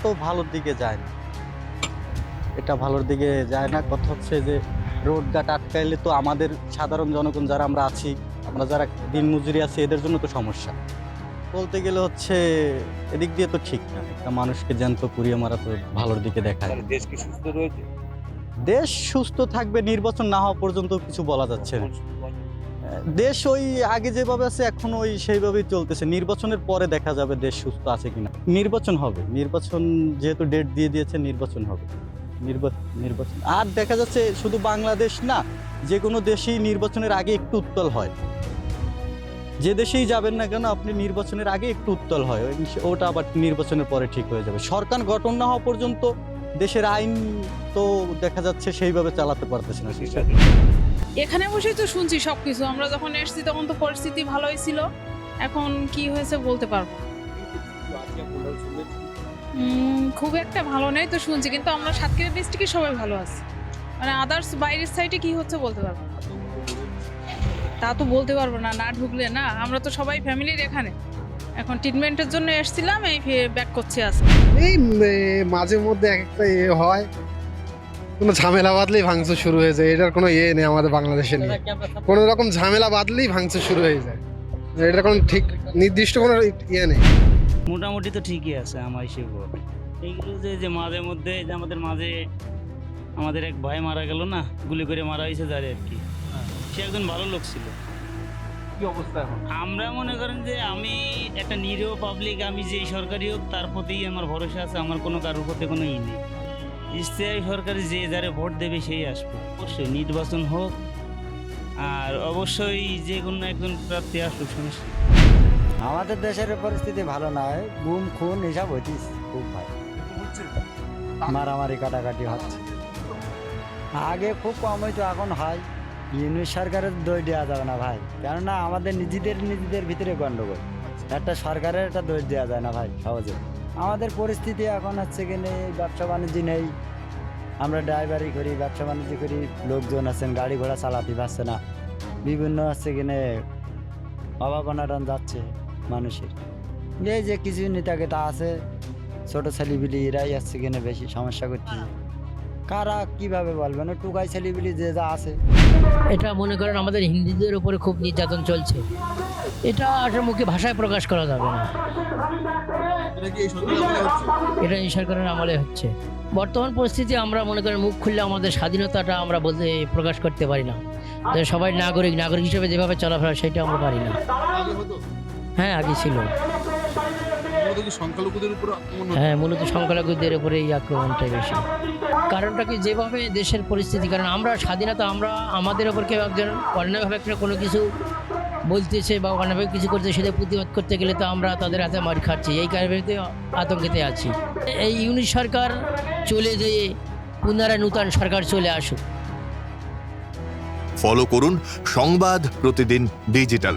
তো ভালোর দিকে যায় না, এটা ভালোর দিকে যায় না। কথা হচ্ছে যে রোডঘাট আটকাইলে তো আমাদের সাধারণ জনগণ যারা আমরা আছি, আমরা যারা দিন মজুরি আছি, এদের জন্য তো সমস্যা। বলতে গেলে হচ্ছে এদিক দিয়ে তো ঠিক না, একটা মানুষকে জ্যান্ত পুড়িয়ে মারা তো ভালোর দিকে দেখায়। দেশ কি সুস্থ রয়েছে? দেশ সুস্থ থাকবে নির্বাচন না হওয়া পর্যন্ত কিছু বলা যাচ্ছে না। দেশ ওই আগে যেভাবে আছে এখন ওই সেইভাবেই চলতেছে, নির্বাচনের পরে দেখা যাবে দেশ সুস্থ আছে কিনা। নির্বাচন হবে, নির্বাচন যেহেতু ডেট দিয়ে দিয়েছে, নির্বাচন হবে। নির্বাচন আর দেখা যাচ্ছে শুধু বাংলাদেশ না, যে কোনো দেশেই নির্বাচনের আগে একটু উত্তাল হয়। যে দেশেই যাবেন না কেন আপনি নির্বাচনের আগে একটু উত্তাল হয়, ওটা আবার নির্বাচনের পরে ঠিক হয়ে যাবে। সরকার গঠন না হওয়া পর্যন্ত দেশের আইন তো দেখা যাচ্ছে সেইভাবে চালাতে পারতেছে না। এখানে বসেই তো শুনছি সবকিছু। আমরা যখন এসেছি তখন তো পরিস্থিতি ভালোই ছিল, এখন কি হয়েছে বলতে পারবো না। খুব একটা ভালো নেই তো শুনছি, কিন্তু আমরা সাতক্ষীরা ডিস্ট্রিক্টে সবাই ভালো আছে। মানে আদার্স বাইরের সাইডে কি হচ্ছে বলতে পারবো না। তা তো বলতে পারবো না, না ঢুকলে না। আমরা তো সবাই ফ্যামিলির এখানে, এখন ট্রিটমেন্টের জন্য এসেছিলাম, এই ব্যাক করছি আজকে। এই মাঝে মধ্যে এক একটা হয়, কোনো ঝামেলা বাঁধলেই ভাঙচুর শুরু হয়ে যায়। এটার কোনো নেই আমাদের বাংলাদেশে নিয়ে, কোনো রকম ঝামেলা বাঁধলেই ভাঙচুর শুরু হয়ে যায়। এটার কোনো ঠিক নির্দিষ্ট কোনো নেই। মোটামুটি তো ঠিকই আছে আমার হিসেবে। এইগুলো যে মাঝে মধ্যে যে আমাদের মাঝে আমাদের এক ভাই মারা গেল না, গুলি করে মারা হয়েছে যারে আর কি, সে একজন ভালো লোক ছিল। কি অবস্থা এখন? আমরা মনে করেন যে আমি একটা নিরীহ পাবলিক, আমি যেই সরকারি হোক তার প্রতিই আমার ভরসা আছে, আমার কোনো কারোর প্রতি কোনো নেই। স্থায়ী সরকারি যে যারে ভোট দেবে সেই আসবে, অবশ্যই নির্বাচন হোক, আর অবশ্যই যে কোনো একজন প্রার্থী আসুক, সমস্যা নেই। আমাদের দেশের পরিস্থিতি ভালো নয়, গুম খুন এসব হইতেছে খুব ভালো, মারামারি কাটাকাটি হচ্ছে। আগে খুব কম হইতো, এখন হয়। ইউনিট সরকারের দোষ দেওয়া যাবে না ভাই, কেননা আমাদের নিজেদের ভিতরে গন্ডগোল। একটা সরকারের একটা দোষ দেওয়া যায় না ভাই সহজে। আমাদের পরিস্থিতি এখন হচ্ছে কিনে ব্যবসা বাণিজ্য নেই, আমরা ড্রাইভারি করি, ব্যবসা বাণিজ্য করি, লোকজন আছেন গাড়ি ঘোড়া চালাতে পারছে না, বিভিন্ন হচ্ছে কিনে অভাব অনাটন যাচ্ছে মানুষের। এই যে কিছু নেতাকেতা আছে, ছোট ছেলেপিলি এরাই আসছে কিনে বেশি সমস্যা করছে। কারা কিভাবে বলবেন, টুকাই ছেলেপিলি যে যা আছে। এটা মনে করেন আমাদের হিন্দুদের উপরে খুব নির্যাতন চলছে, এটা আসলে মুখে ভাষায় প্রকাশ করা যাবে না। এটা এই সরকারের আমলে হচ্ছে। বর্তমান পরিস্থিতি আমরা মনে করেন মুখ খুললে আমাদের স্বাধীনতাটা আমরা বলতে প্রকাশ করতে পারি না। তো সবাই নাগরিক হিসেবে যেভাবে চলাফেরা সেটা আমরা পারি না। হ্যাঁ, আগে ছিল। হ্যাঁ, মূলত সংখ্যালঘুদের উপরে এই আক্রমণটাই বেশি। কারণটা কি, যেভাবে দেশের পরিস্থিতি, কারণ আমরা স্বাধীনতা, আমরা আমাদের ওপর কেউ একজন অন্যায়ভাবে একটা কোনো কিছু বলতেছে বা অন্যায়ভাবে কিছু করতে, সেটা প্রতিবাদ করতে গেলে তো আমরা তাদের হাতে মার খাচ্ছি, এই কারণে আতঙ্কেতে আছি। এই ইউনিট সরকার চলে যেয়ে পুনরায় নূতন সরকার চলে আসুক। ফলো করুন সংবাদ প্রতিদিন ডিজিটাল।